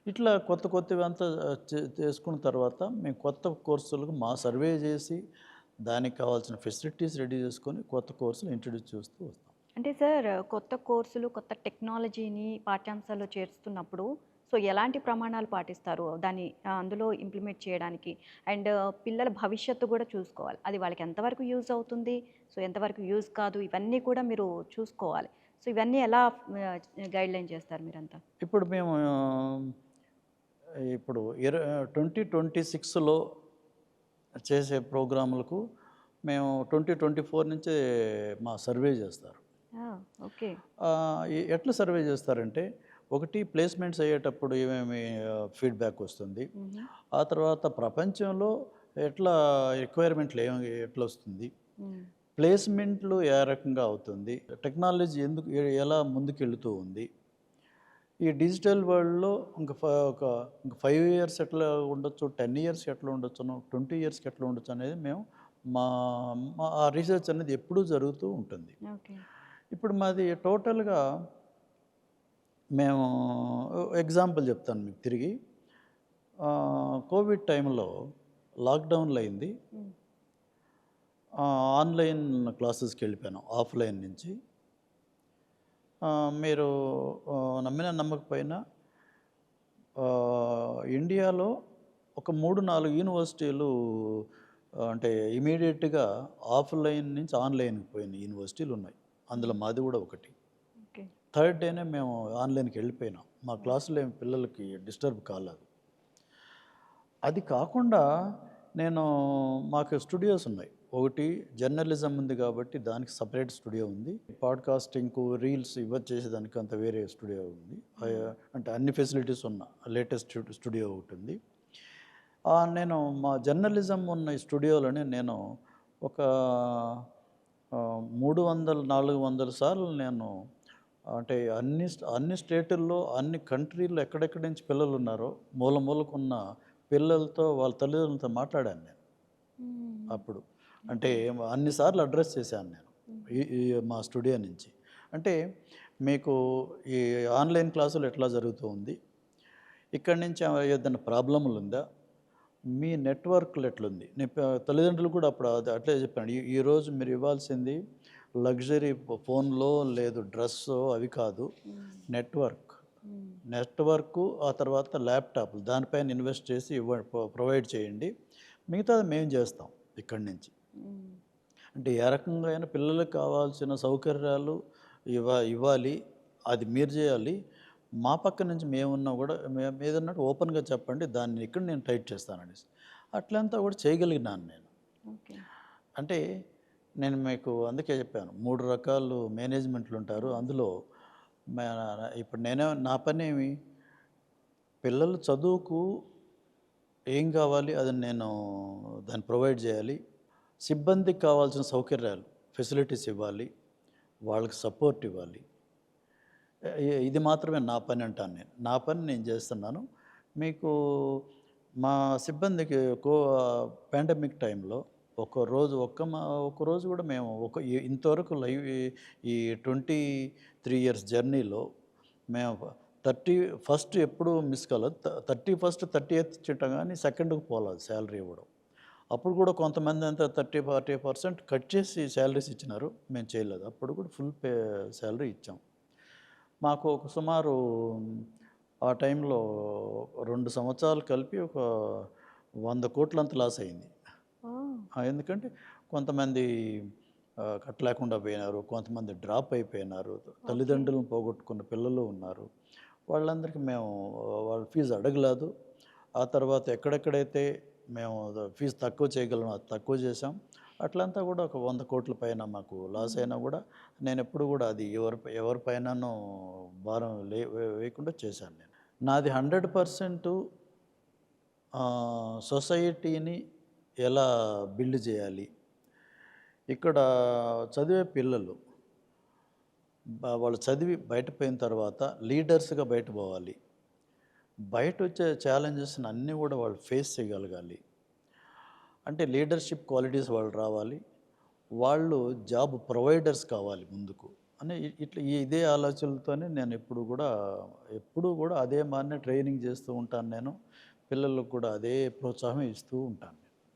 ఇట్లా కొత్త కొత్తవంతా చేసుకున్న తర్వాత మేము కొత్త కోర్సులకు మా సర్వే చేసి, దానికి కావాల్సిన ఫెసిలిటీస్ రెడీ చేసుకొని కొత్త కోర్సులు ఇంట్రొడ్యూస్ చేస్తూ వస్తాం. అంటే సార్ కొత్త కోర్సులు, కొత్త టెక్నాలజీని పాఠ్యాంశాల్లో చేరుస్తున్నప్పుడు సో, ఎలాంటి ప్రమాణాలు పాటిస్తారు? దాన్ని అందులో ఇంప్లిమెంట్ చేయడానికి? అండ్ పిల్లల భవిష్యత్తు గూడా చూసుకోవాలి. అది వాళ్ళకి ఎంతవరకు యూజ్ అవుతుంది? సో, ఎంతవరకు యూజ్ కాదు? ఇవన్నీ కూడా మీరు చూసుకోవాలి. సో, ఇవన్నీ ఎలా గైడ్‌లైన్ చేస్తారు మీరంతా? ఇప్పుడు మేము ఇప్పుడు 2026లో చేసే ప్రోగ్రాములకు మేము 2024 నుంచే మా సర్వే చేస్తారు. ఆ! ఓకే. ఎట్లా సర్వే చేస్తారంటే, ఒకటి ప్లేస్‌మెంట్స్ అయ్యేటప్పుడు ఏమేమి ఫీడ్‌బ్యాక్ వస్తుంది. హుహు. ఆ తర్వాత ప్రపంచంలో ఎట్లా రిక్వైర్మెంట్లు ఎట్లొస్తుంది. హ్మ్. ప్లేస్‌మెంట్లు ఏ రకంగా అవుతుంది. టెక్నాలజీ ఎందుకు ఎలా ముందుకెళ్తూ ఉంది. ఈ డిజిటల్ వరల్డ్‌లో ఇంక 5 ఇయర్స్ ఎట్లా ఉండొచ్చు, 10 ఇయర్స్ ఎట్లా ఉండొచ్చును, 20 ఇయర్స్‌కి ఎట్లా ఉండొచ్చు అనేది మేము మా మా ఆ రీసెర్చ్ అనేది ఎప్పుడూ జరుగుతూ ఉంటుంది. ఓకే. ఇప్పుడు మాది టోటల్‌గా మేము ఎగ్జాంపుల్ చెప్తాను మీకు తిరిగి. కోవిడ్ టైంలో లాక్‌డౌన్‌లో అయింది. హ్మ్. ఆన్‌లైన్ క్లాసెస్‌కెళ్ళిపోయాను ఆఫ్‌లైన్ నుంచి. మీరు నమ్మినా నమ్మకపోయినా ఇండియాలో ఒక 3, 4 యూనివర్సిటీలు అంటే ఇమ్మీడియేట్‌గా ఆఫ్‌లైన్ నుంచి ఆన్‌లైన్‌కి పోయిన యూనివర్సిటీలున్నాయి. అందులో హ్మ్. మాది కూడా ఒకటి. ఓకే. థర్డ్ డేనే మేము ఆన్‌లైన్‌కి వెళ్ళిపోయినాం. మా హ్మ్. క్లాసులో ఏమి పిల్లలకి డిస్టర్బ్ కాలేదు. అది కాకుండా నేను మాకు స్టూడియోస్ ఉన్నాయి. ఒకటి జర్నలిజం ఉంది కాబట్టి దానికి సెపరేట్ స్టూడియో ఉంది. పాడ్‌కాస్టింగ్‌కు, రీల్స్ చేసేదానికి అంత వేరే స్టూడియో ఉంది. హ్మ్. అంటే అన్ని ఫెసిలిటీస్ ఉన్న లేటెస్ట్ స్టూడియో ఒకటుంది. నేను మా జర్నలిజం ఉన్న ఈ స్టూడియోలోనే నేను ఒక 300, 400 సార్లు నేను అంటే అన్ని స్టేటుల్లో, అన్ని కంట్రీల్లో ఎక్కడెక్కడి నుంచి పిల్లలున్నారో మూల మూలకున్న పిల్లలతో, వాళ్ళ తల్లిదండ్రులతో మాట్లాడాను నేను హ్మ్. అప్పుడు. అంటే ఓకే. అన్ని సార్లు అడ్రెస్ చేశాను నేను. హుహు. ఈ ఈ మా స్టూడియో నుంచి. అంటే మీకు ఈ ఆన్‌లైన్ క్లాసులు ఎట్లా జరుగుతూ ఉంది? ఇక్కడి నుంచి ఏదైనా ప్రాబ్లములుందా? మీ నెట్‌వర్క్‌లు ఎట్లుంది? తల్లిదండ్రులు కూడా అప్పుడు అట్లే చెప్పాను. ఈరోజు మీరు ఇవ్వాల్సింది లగ్జరీ ఫోన్‌లో లేదు డ్రెస్సో అవి కాదు. హ్మ్. నెట్‌వర్క్. హ్మ్. నెట్‌వర్కు ఆ తర్వాత ల్యాప్‌టాప్‌లు దానిపైన ఇన్వెస్ట్ చేసి ప్రొవైడ్ చేయండి. మిగతాది మేము చేస్తాం ఇక్కడి నుంచి. హ్మ్. అంటే ఏ రకంగా అయినా పిల్లలకి కావాల్సిన సౌకర్యాలు ఇవ్వాలి. అది మీరు చేయాలి. మా పక్క నుంచి మేమున్నా కూడా మీరన్నట్టు ఓపెన్‌గా చెప్పండి. దాన్ని ఇక్కడ నేను టైట్ చేస్తాననేసి. అట్లంతా కూడా చేయగలిగినాను నేను. ఓకే. అంటే నేను మీకు అందుకే చెప్పాను. 3 రకాలు మేనేజ్‌మెంట్లుంటారు. అవును. అందులో మే ఇప్పుడు నా పనేమి పిల్లల చదువుకు ఏం కావాలి అది నేను దాన్ని ప్రొవైడ్ చేయాలి. సిబ్బందికి కావాల్సిన సౌకర్యాలు, ఫెసిలిటీస్ ఇవ్వాలి. వాళ్ళకి సపోర్ట్ ఇవ్వాలి. ఇది మాత్రమే నా పని అంటాను నేను. నా పని నేను చేస్తున్నాను. మీకు మా సిబ్బందికి పాండమిక్ టైంలో ఒక్కరోజు కూడా మేము ఇంతవరకు ఈ 23 ఇయర్స్ జర్నీలో మేము 30 ఫస్ట్ ఎప్పుడు మిస్ కాలేదు. 31, 30థ్ ఇచ్చింటాం గానీ సెకండ్‌కి పోలేదు సాలరీ ఇవ్వడం. అప్పుడు కూడా కొంతమంది అంతా 30, 40% కట్ చేసి సాలరీస్ ఇచ్చినారు. మేము చేయలేదు. అప్పుడు కూడా ఫుల్ సాలరీ ఇచ్చాం. మాకు ఒక సుమారు ఆ టైంలో 2 సంవత్సరాలు కలిపి ఒక 100,00,00,000 అంత లాస్ అయింది. ఓహ్! ఎందుకంటే కొంతమంది కట్టలేకుండా పోయినారు. కొంతమంది డ్రాప్ అయిపోయినారు. ఓకే. తల్లిదండ్రులను పోగొట్టుకున్న పిల్లలు ఉన్నారు. వాళ్ళందరికీ మేము వాళ్ళ ఫీజు అడగలేదు. ఆ తర్వాత ఎక్కడెక్కడైతే మేము ఫీజు తక్కువ చేయగలమో అది తక్కువ చేశాం. అట్లంతా కూడా ఒక 100,00,00,000 పైన మాకు లాస్ హ్మ్. అయినా కూడా నేనెప్పుడు కూడా అది ఎవరి పైనను భారం వేయకుండా చేశాను నేను. నాది 100% సొసైటీని ఎలా బిల్డ్ చేయాలి? ఇక్కడ చదివే పిల్లలు వాళ్ళు చదివి బయట పోయిన తర్వాత లీడర్స్‌గా బయట పోవాలి. బయటొచ్చే ఛాలెంజెస్‌ని అన్నీ కూడా వాళ్ళు ఫేస్ చేయగలగాలి. అంటే లీడర్‌షిప్ క్వాలిటీస్ వాళ్ళు రావాలి. వాళ్ళు జాబ్ ప్రొవైడర్స్ కావాలి ముందుకు. అని ఇట్లా ఇదే ఆలోచనలతోనే నేను ఎప్పుడు కూడా అదే మాదిరినే ట్రైనింగ్ చేస్తూ ఉంటాను నేను. పిల్లలకు కూడా అదే ప్రోత్సాహం ఇస్తూ ఉంటాను.